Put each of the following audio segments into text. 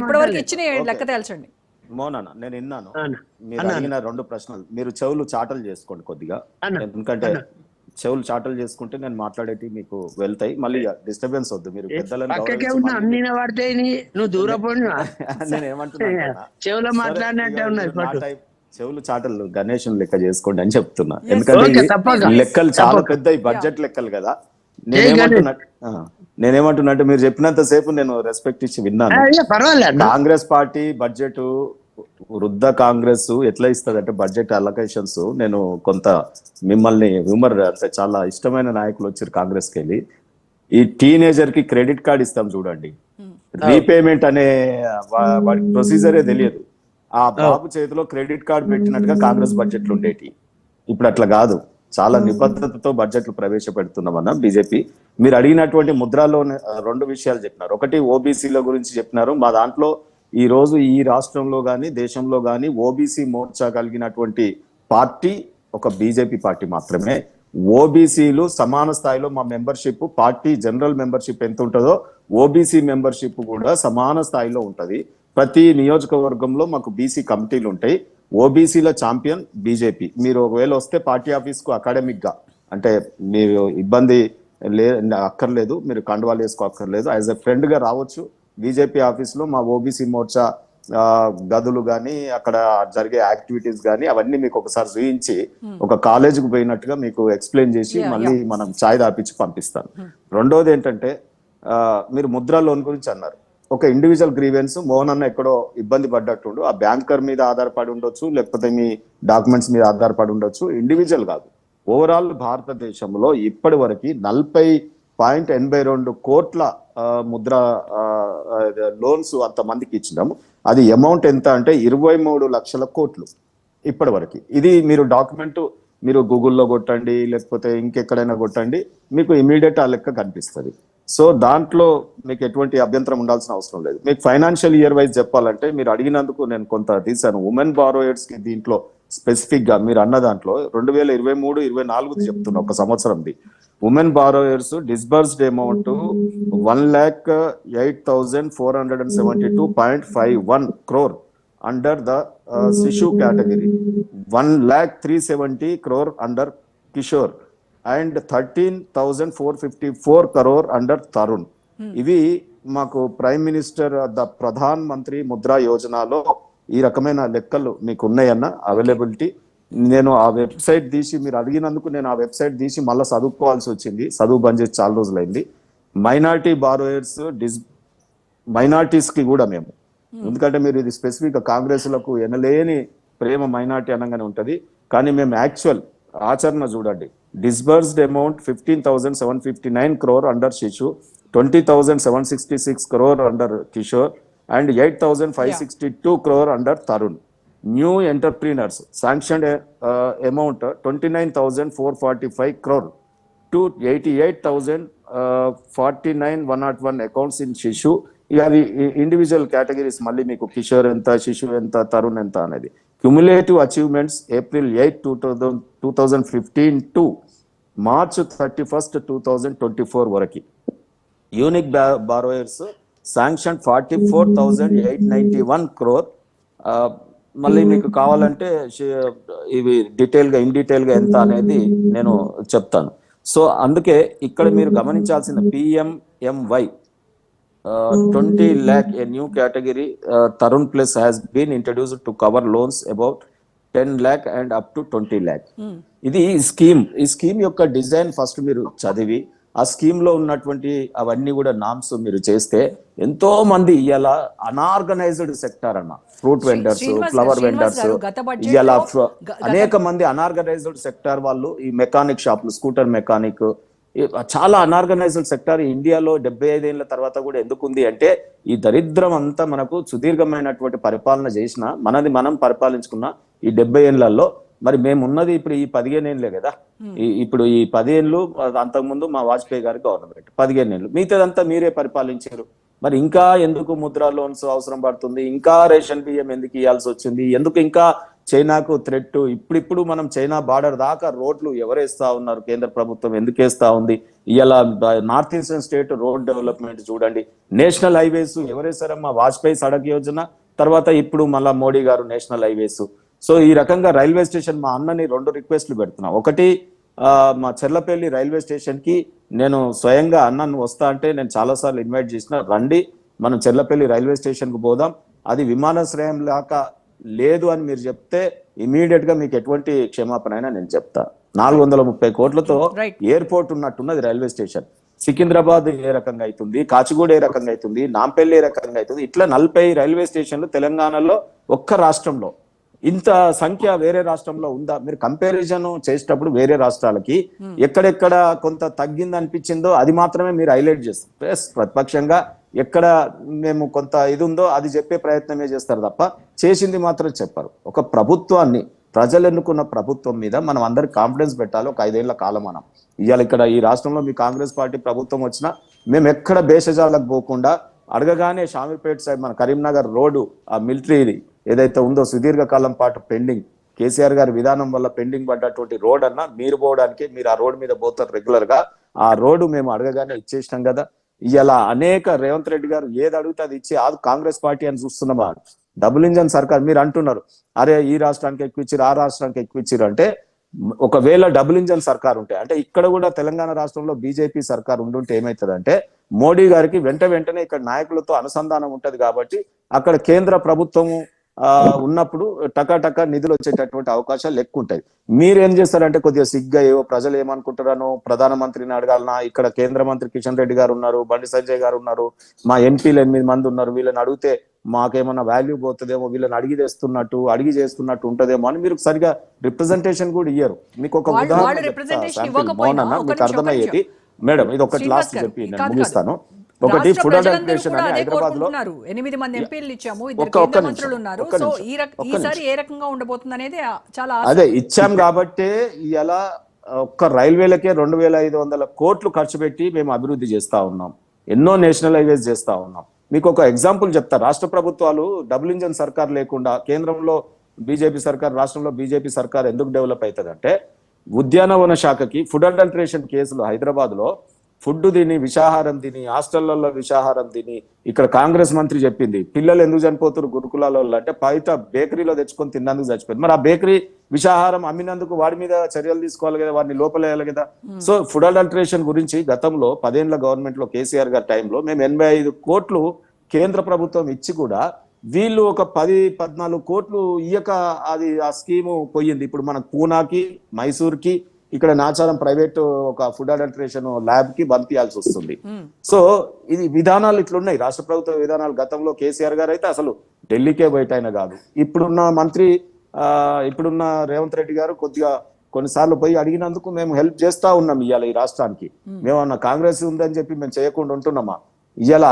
ఇప్పటివరకు ఇచ్చిన లెక్క తేల్చండి. మోనన్న నేను విన్నాను మీరు అడిగిన 2 ప్రశ్నలు. మీరు చెవులు చాటలు చేసుకోండి కొద్దిగా, ఎందుకంటే చెవులు చాటలు చేసుకుంటే నేను మాట్లాడేటి మీకు వెళ్తాయి, మళ్ళీ డిస్టర్బెన్స్ వద్దు. మీరు పెద్దలను నేను ఏమంటున్నా, చెవులు చాటలు గణేష్ లెక్క చేసుకోండి అని చెప్తున్నా, ఎందుకంటే లెక్కలు చాలా పెద్ద బడ్జెట్ లెక్కలు కదా. నేనేమంటున్నా మీరు చెప్పినంత సేపు నేను రెస్పెక్ట్ ఇచ్చి విన్నాను. కాంగ్రెస్ పార్టీ బడ్జెట్, వృద్ధ కాంగ్రెస్ ఎట్లా ఇస్తుందంటే బడ్జెట్ అలొకేషన్స్, నేను కొంత మిమ్మల్ని హ్యూమర్ అంటే చాలా ఇష్టమైన నాయకులు వచ్చారు కాంగ్రెస్కి వెళ్ళి, ఈ టీనేజర్ కి క్రెడిట్ కార్డ్ ఇస్తాం చూడండి, రీపేమెంట్ అనే వాడికి ప్రొసీజరే తెలియదు. ఆ బాబు చేతిలో క్రెడిట్ కార్డ్ పెట్టినట్టుగా కాంగ్రెస్ బడ్జెట్లు ఉండేటి. ఇప్పుడు అట్లా కాదు, చాలా నిబద్ధతతో బడ్జెట్లు ప్రవేశపెడుతున్నామన్న బీజేపీ. మీరు అడిగినటువంటి ముద్రాలో 2 విషయాలు చెప్పినారు. ఒకటి ఓబీసీల గురించి చెప్పినారు. మా దాంట్లో ఈ రోజు ఈ రాష్ట్రంలో కానీ దేశంలో కానీ ఓబీసీ మోర్చా కలిగినటువంటి పార్టీ ఒక బీజేపీ పార్టీ మాత్రమే. ఓబీసీలు సమాన స్థాయిలో మా మెంబర్షిప్, పార్టీ జనరల్ మెంబర్షిప్ ఎంత ఉంటుందో ఓబీసీ మెంబర్షిప్ కూడా సమాన స్థాయిలో ఉంటది. ప్రతి నియోజకవర్గంలో మాకు బీసీ కమిటీలు ఉంటాయి. ఓబీసీల ఛాంపియన్ బీజేపీ. మీరు ఒకవేళ వస్తే పార్టీ ఆఫీస్ కు అకాడమిక్ గా, అంటే మీరు ఇబ్బంది అక్కర్లేదు, మీరు కండువాలు వేసుకో అక్కర్లేదు, యాజ్ ఎ ఫ్రెండ్ గా రావచ్చు. బీజేపీ ఆఫీస్ లో మా ఓబీసీ మోర్చా గదులు కానీ అక్కడ జరిగే యాక్టివిటీస్ కానీ అవన్నీ మీకు ఒకసారి చూపించి ఒక కాలేజీకి పోయినట్టుగా మీకు ఎక్స్ప్లెయిన్ చేసి మళ్ళీ మనం ఛాయ్ తాపించి పంపిస్తాను. రెండోది ఏంటంటే, మీరు ముద్రా లోన్ గురించి అన్నారు. ఒక ఇండివిజువల్ గ్రీవెన్స్, మోహన్ అన్న ఎక్కడో ఇబ్బంది పడ్డట్టుండు, ఆ బ్యాంకర్ మీద ఆధారపడి ఉండొచ్చు, లేకపోతే మీ డాక్యుమెంట్స్ మీద ఆధారపడి ఉండొచ్చు, ఇండివిజువల్ కాదు. ఓవరాల్ భారతదేశంలో ఇప్పటి వరకు 40.82 కోట్ల ముద్ర లోన్స్ అంతమందికి ఇచ్చినాము. అది అమౌంట్ ఎంత అంటే 23 లక్షల కోట్లు ఇప్పటి వరకు. ఇది మీరు డాక్యుమెంట్ మీరు గూగుల్లో కొట్టండి, లేకపోతే ఇంకెక్కడైనా కొట్టండి, మీకు ఇమీడియట్ ఆ లెక్క కనిపిస్తుంది. సో దాంట్లో మీకు ఎటువంటి అభ్యంతరం ఉండాల్సిన అవసరం లేదు. మీకు ఫైనాన్షియల్ ఇయర్ వైజ్ చెప్పాలంటే, మీరు అడిగినందుకు నేను కొంత తీసాను. ఉమెన్ బారోయర్స్ కి దీంట్లో స్పెసిఫిక్ గా మీరు అన్న దాంట్లో 2023-24 చెప్తున్నా, ఒక సంవత్సరంది. Women borrowers disbursed amount 1,08,472.51 crore under the Shishu category, 1,03,70 crore under Kishore and 13,454 crore under Tarun. ఇవి మాకు prime minister the Pradhan Mantri Mudra యోజనలో ఈ రకమైన లెక్కలు మీకు ఉన్నాయన్న అవైలబిలిటీ. నేను ఆ వెబ్సైట్ తీసి, మీరు అడిగినందుకు నేను ఆ వెబ్సైట్ తీసి మళ్ళీ చదువుకోవాల్సి వచ్చింది, చదువు బంద్ చేసి చాలా రోజులైంది. మైనార్టీ బారోయర్స్, మైనార్టీస్ కి కూడా మేము, ఎందుకంటే మీరు ఇది స్పెసిఫిక్ గా కాంగ్రెస్లకు ఎనలేని ప్రేమ మైనార్టీ అనగానే ఉంటది, కానీ మేము యాక్చువల్ ఆచరణ చూడండి. డిస్బర్స్డ్ అమౌంట్ 15,759 crore అండర్ శిశు, 20,766 crore under Kishore and 8,562 crore under Tarun. New entrepreneurs sanctioned amount 29,445 crore to 88,049 accounts in Shishu. ఇది ఇండివిజువల్ కేటగిరీస్, మళ్ళీ మీకు కిషోర్ ఎంత, శిశు ఎంత, తరుణ్ ఎంత అనేది. Cumulative achievements April 8, 2015 to March 31, 2024 వరకు. Unique borrowers sanction 44,891 crore. మళ్ళీ మీకు కావాలంటే ఇవి డీటెయిల్ గా ఇన్ డీటెయిల్ గా ఎంత అనేది నేను చెప్తాను. సో అందుకే ఇక్కడ మీరు గమనించాల్సిన PMMY 20 lakh a new category Tarun Plus has been introduced to cover loans about 10 lakh and up to 20 lakh. ఇది స్కీమ్. ఈ స్కీమ్ యొక్క డిజైన్ ఫస్ట్ మీరు చదివి ఆ స్కీమ్ లో ఉన్నటువంటి అవన్నీ కూడా నామ్స్ మీరు చేస్తే ఎంతో మంది ఇవాళ అనార్గనైజ్డ్ సెక్టర్ అన్న, ఫ్రూట్ వెండర్స్, ఫ్లవర్ వెండర్స్, ఇవాళ అనేక మంది అనార్గనైజ్డ్ సెక్టర్ వాళ్ళు, ఈ మెకానిక్ షాప్లు, స్కూటర్ మెకానిక్, చాలా అనార్గనైజ్డ్ సెక్టర్ ఇండియాలో 75 ఏళ్ల తర్వాత కూడా ఎందుకు ఉంది అంటే, ఈ దరిద్రం అంతా మనకు సుదీర్ఘమైనటువంటి పరిపాలన చేసిన, మనది మనం పరిపాలించుకున్న ఈ 70 ఏళ్లలో, మరి మేము ఉన్నది ఇప్పుడు ఈ 15 ఏళ్ళే కదా. ఇప్పుడు ఈ 10 ఏళ్ళు అంతకుముందు మా వాజ్పేయి గారి గవర్నమెంట్ 15 ఏళ్ళు, మిగతాదంతా మీరే పరిపాలించారు. మరి ఇంకా ఎందుకు ముద్రా లోన్స్ అవసరం పడుతుంది, ఇంకా రేషన్ బియ్యం ఎందుకు ఇవ్వాల్సి వచ్చింది, ఎందుకు ఇంకా చైనాకు థ్రెట్. ఇప్పుడు మనం చైనా బార్డర్ దాకా రోడ్లు ఎవరేస్తా ఉన్నారు, కేంద్ర ప్రభుత్వం ఎందుకు వేస్తా ఉంది? ఇలా north eastern state road development చూడండి, నేషనల్ హైవేస్ ఎవరేసారమ్మా? వాజ్పేయి సడక్ యోజన, తర్వాత ఇప్పుడు మళ్ళా మోడీ గారు నేషనల్ హైవేస్. సో ఈ రకంగా రైల్వే స్టేషన్ మా అన్నని 2 రిక్వెస్ట్లు పెడుతున్నా. ఒకటి, మా చెర్లపల్లి రైల్వే స్టేషన్ కి నేను స్వయంగా అన్నను వస్తా అంటే నేను చాలాసార్లు ఇన్వైట్ చేసిన, రండి మనం చెర్లపల్లి రైల్వే స్టేషన్ కు పోదాం. అది విమానాశ్రయం లాగా లేదు అని మీరు చెప్తే ఇమీడియట్ గా మీకు ఎటువంటి క్షమాపణ అయినా నేను చెప్తా. 430 కోట్లతో ఎయిర్పోర్ట్ ఉన్నట్టున్నది రైల్వే స్టేషన్. సికింద్రాబాద్ ఏ రకంగా అవుతుంది, కాచిగూడ ఏ రకంగా అవుతుంది, నాంపల్లి ఏ రకంగా అవుతుంది, ఇట్లా 40 రైల్వే స్టేషన్లు తెలంగాణలో ఒక్క రాష్ట్రంలో. ఇంత సంఖ్య వేరే రాష్ట్రంలో ఉందా? మీరు కంపారిజన్ చేసేటప్పుడు వేరే రాష్ట్రాలకి ఎక్కడెక్కడ కొంత తగ్గింది అనిపించిందో అది మాత్రమే మీరు హైలైట్ చేస్తారు. ప్లస్ ప్రతిపక్షంగా ఎక్కడ మేము కొంత ఇది ఉందో అది చెప్పే ప్రయత్నమే చేస్తారు తప్ప చేసింది మాత్రం చెప్పరు. ఒక ప్రభుత్వాన్ని, ప్రజలు ఎన్నుకున్న ప్రభుత్వం మీద మనం అందరికి కాన్ఫిడెన్స్ పెట్టాలి. ఒక 5 ఏళ్ల కాలం మనం ఇవాళ ఇక్కడ ఈ రాష్ట్రంలో మీ కాంగ్రెస్ పార్టీ ప్రభుత్వం వచ్చినా మేము ఎక్కడ భేషజాలకు పోకుండా అడగగానే షామీర్పేట సైడ్ మన కరీంనగర్ రోడ్డు, ఆ మిలిటరీ ఏదైతే ఉందో సుదీర్ఘకాలం పాటు పెండింగ్, కేసీఆర్ గారి విధానం వల్ల పెండింగ్ పడ్డటువంటి రోడ్ అన్నా మీరు పోవడానికి, మీరు ఆ రోడ్ మీద పోతారు రెగ్యులర్ గా, ఆ రోడ్డు మేము అడగగానే ఇచ్చేసినాం కదా. ఇలా అనేక రేవంత్ రెడ్డి గారు ఏది అడిగితే అది ఇచ్చి అది కాంగ్రెస్ పార్టీ అని చూస్తున్నామా? డబుల్ ఇంజన్ సర్కార్ మీరు అంటున్నారు, అరే ఈ రాష్ట్రానికి ఎక్కువ ఇచ్చిరు, ఆ రాష్ట్రానికి ఎక్కువ ఇచ్చిరు అంటే, ఒకవేళ డబుల్ ఇంజన్ సర్కార్ ఉంటే అంటే ఇక్కడ కూడా తెలంగాణ రాష్ట్రంలో బీజేపీ సర్కార్ ఉండుంటే ఏమవుతుందంటే మోడీ గారికి వెంటనే ఇక్కడ నాయకులతో అనుసంధానం ఉంటది కాబట్టి అక్కడ కేంద్ర ప్రభుత్వము ఉన్నప్పుడు టకా నిధులు వచ్చేటటువంటి అవకాశాలు ఎక్కువ ఉంటాయి. మీరేం చేస్తారంటే కొద్దిగా సిగ్గా ఏవో ప్రజలు ఏమనుకుంటారనో ప్రధానమంత్రిని అడగాలనా, ఇక్కడ కేంద్ర మంత్రి కిషన్ రెడ్డి గారు ఉన్నారు, బండి సంజయ్ గారు ఉన్నారు, మా ఎంపీలు 8 మంది ఉన్నారు, వీళ్ళని అడిగితే మాకేమన్నా వాల్యూ పోతుందేమో, వీళ్ళని అడిగి చేస్తున్నట్టు ఉంటదేమో అని మీరు సరిగా రిప్రజెంటేషన్ కూడా ఇయ్యరు. మీకు ఒక ఉదాహరణ మీకు అర్థమయ్యేది మేడం, ఇది ఒకటి లాస్ట్ చెప్పి నేను ముగిస్తాను. ఒకటి ఫుడ్ అడల్టరేషన్ అని హైదరాబాద్ లో 8 మంది ఎంపీలు ఇచ్చాము, 2 కేంద్ర మంత్రులు ఉన్నారు. సో ఈసారి ఏ రకంగా ఉండబోతుంది అనేది చాలా అదే ఇచ్చాం కాబట్టి ఇలా ఒక్క రైల్వేలకే 2500 కోట్లు ఖర్చు పెట్టి మేము అభివృద్ధి చేస్తా ఉన్నాం, ఎన్నో నేషనల్ హైవేస్ చేస్తా ఉన్నాం. మీకు ఒక ఎగ్జాంపుల్ చెప్తా. రాష్ట్ర ప్రభుత్వాలు డబుల్ ఇంజన్ సర్కార్ లేకుండా కేంద్రంలో బీజేపీ సర్కార్, రాష్ట్రంలో బీజేపీ సర్కార్ ఎందుకు డెవలప్ అవుతుందంటే ఉద్యానవన శాఖకి ఫుడ్ అడల్టరేషన్ కేసులు హైదరాబాద్ లో ఫుడ్ తిని విషాహారం తిని హాస్టళ్లలో విషాహారం తిని, ఇక్కడ కాంగ్రెస్ మంత్రి చెప్పింది పిల్లలు ఎందుకు చనిపోతారు గురుకులాలలో అంటే బయట బేకరీలో తెచ్చుకొని తిన్నందుకు చచ్చిపోయింది. మరి ఆ బేకరీ విషాహారం అమ్మినందుకు వాడి మీద చర్యలు తీసుకోవాలి కదా, వాడిని లోపలేయాలి కదా. సో ఫుడ్ అడల్టరేషన్ గురించి గతంలో 10 ఏళ్ల గవర్నమెంట్ లో కేసీఆర్ గారి టైంలో మేము 85 కోట్లు కేంద్ర ప్రభుత్వం ఇచ్చి కూడా వీళ్ళు ఒక 10-14 కోట్లు ఇయ్యక అది ఆ స్కీము పోయింది. ఇప్పుడు మన పూనాకి, మైసూర్కి, ఇక్కడ నాచారం ప్రైవేట్ ఒక ఫుడ్ అడల్టరేషన్ ల్యాబ్ కి పంపించాల్సి వస్తుంది. సో ఇది విధానాలు ఇట్లున్నాయి రాష్ట్ర ప్రభుత్వ విధానాలు. గతంలో కేసీఆర్ గారు అయితే అసలు ఢిల్లీకే బయటైనా కాదు. ఇప్పుడున్న మంత్రి ఇప్పుడున్న రేవంత్ రెడ్డి గారు కొద్దిగా కొన్నిసార్లు పోయి అడిగినందుకు మేము హెల్ప్ చేస్తా ఉన్నాం. ఇవాళ ఈ రాష్ట్రానికి మేమన్నా కాంగ్రెస్ ఉందని చెప్పి మేము చేయకుండా ఉంటున్నామా? ఇవాళ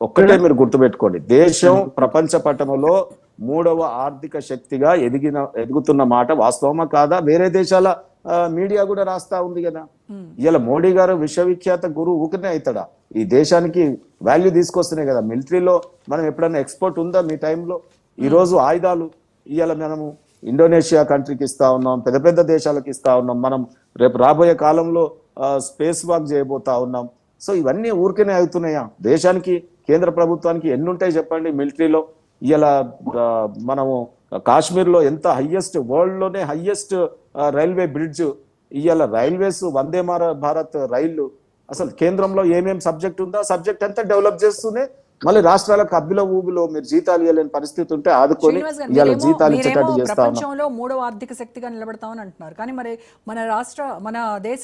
ఒక్కటే మీరు గుర్తుపెట్టుకోండి, దేశం ప్రపంచ పటంలో 3వ ఆర్థిక శక్తిగా ఎదుగుతున్న మాట వాస్తవమా కాదా? వేరే దేశాల మీడియా కూడా రాస్తా ఉంది కదా. ఇలా మోడీ గారు విశ్వవిఖ్యాత గురువు ఊకనే అవుతాడా? ఈ దేశానికి వాల్యూ తీసుకొస్తున్నాయి కదా. మిలిటరీలో మనం ఎప్పుడైనా ఎక్స్పోర్ట్ ఉందా మీ టైంలో? ఈ రోజు ఆయుధాలు ఇవాళ మనము ఇండోనేషియా కంట్రీకి ఇస్తా ఉన్నాం, పెద్ద దేశాలకు ఇస్తా ఉన్నాం. మనం రేపు రాబోయే కాలంలో స్పేస్ వాక్ చేయబోతా ఉన్నాం. సో ఇవన్నీ ఊరికనే అవుతున్నాయా? దేశానికి, కేంద్ర ప్రభుత్వానికి ఎన్ని ఉంటాయి చెప్పండి మిలిటరీలో? ఇలా మనము కాశ్మీర్ లో ఎంత హైయెస్ట్, వరల్డ్ లోనే హైయెస్ట్ రైల్వే బ్రిడ్జ్, ఇవాళ రైల్వేస్ వందే భారత్ రైళ్లు, అసలు కేంద్రంలో ఏమేం సబ్జెక్ట్ ఉందో సబ్జెక్ట్ అంతా డెవలప్ చేస్తూనే మళ్ళీ రాష్ట్రాలకు అబ్బిలో ఊబిలో మీరు జీతాలు ఇవ్వలేని పరిస్థితి ఉంటే ఆదుకొని ఇవాళ జీతాలు ఇచ్చేటట్టు చేస్తా ఉన్నాం. ప్రపంచంలో 3వ ఆర్థిక శక్తిగా నిలబడతామని అంటున్నారు, కానీ మరి మన దేశ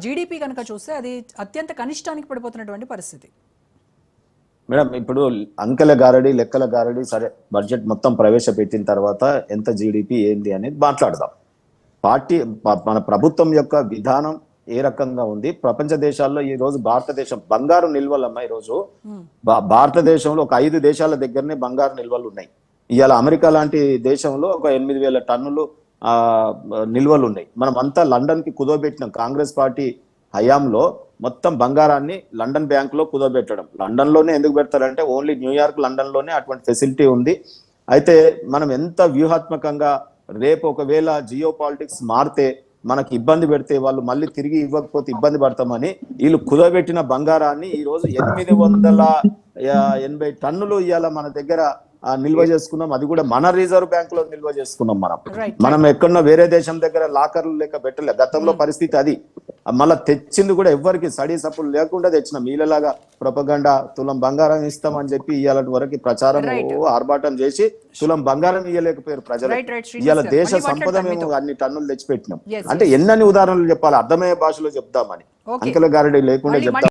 జీడిపి కనుక చూస్తే అది అత్యంత కనిష్టానికి పడిపోతున్నటువంటి పరిస్థితి. మేడం ఇప్పుడు అంకెల గారడి, లెక్కల గారడి సరే, బడ్జెట్ మొత్తం ప్రవేశపెట్టిన తర్వాత ఎంత జీడిపి ఏంది అనేది మాట్లాడదాం. మన ప్రభుత్వం యొక్క విధానం ఏ రకంగా ఉంది? ప్రపంచ దేశాల్లో ఈ రోజు భారతదేశం బంగారు నిల్వలమ్మా. ఈ రోజు భారతదేశంలో ఒక 5 దేశాల దగ్గరనే బంగారు నిల్వలు ఉన్నాయి. ఇవాళ అమెరికా లాంటి దేశంలో ఒక 8,000 టన్నులు నిల్వలు ఉన్నాయి. మనం అంతా లండన్ కి కుదోబెట్టినాం. కాంగ్రెస్ పార్టీ హయాంలో మొత్తం బంగారాన్ని లండన్ బ్యాంక్ లో కుదోబెట్టడం. లండన్ లోనే ఎందుకు పెడతారంటే ఓన్లీ న్యూయార్క్, లండన్ లోనే అటువంటి ఫెసిలిటీ ఉంది. అయితే మనం ఎంత వ్యూహాత్మకంగా రేపు ఒకవేళ జియో పాలిటిక్స్ మారితే మనకి ఇబ్బంది పెడితే వాళ్ళు మళ్ళీ తిరిగి ఇవ్వకపోతే ఇబ్బంది పడతామని వీళ్ళు కుదబెట్టిన బంగారాన్ని ఈ రోజు 880 టన్నులు ఇవాళ మన దగ్గర నిల్వ చేసుకున్నాం. అది కూడా మన రిజర్వ్ బ్యాంక్ లో నిల్వ చేసుకున్నాం. మనం ఎక్కడో వేరే దేశం దగ్గర లాకర్లు లెక్క పెట్టలే. గతంలో పరిస్థితి అది. మళ్ళీ తెచ్చింది కూడా ఎవ్వరికి సడీ సప్పుడు లేకుండా తెచ్చినాం. వీళ్ళలాగా ప్రొపగండా తులం బంగారం ఇస్తామని చెప్పి ఇవాళ వరకు ప్రచారం ఆర్భాటం చేసి తులం బంగారం ఇవ్వలేకపోయారు ప్రజలు. ఇవాళ దేశ సంపద మేము అన్ని టన్నులు తెచ్చిపెట్టినాం. అంటే ఎన్నని ఉదాహరణలు చెప్పాలి, అర్థమయ్యే భాషలో చెప్దామని, అంకెల గారడీ లేకుండా చెప్తాం.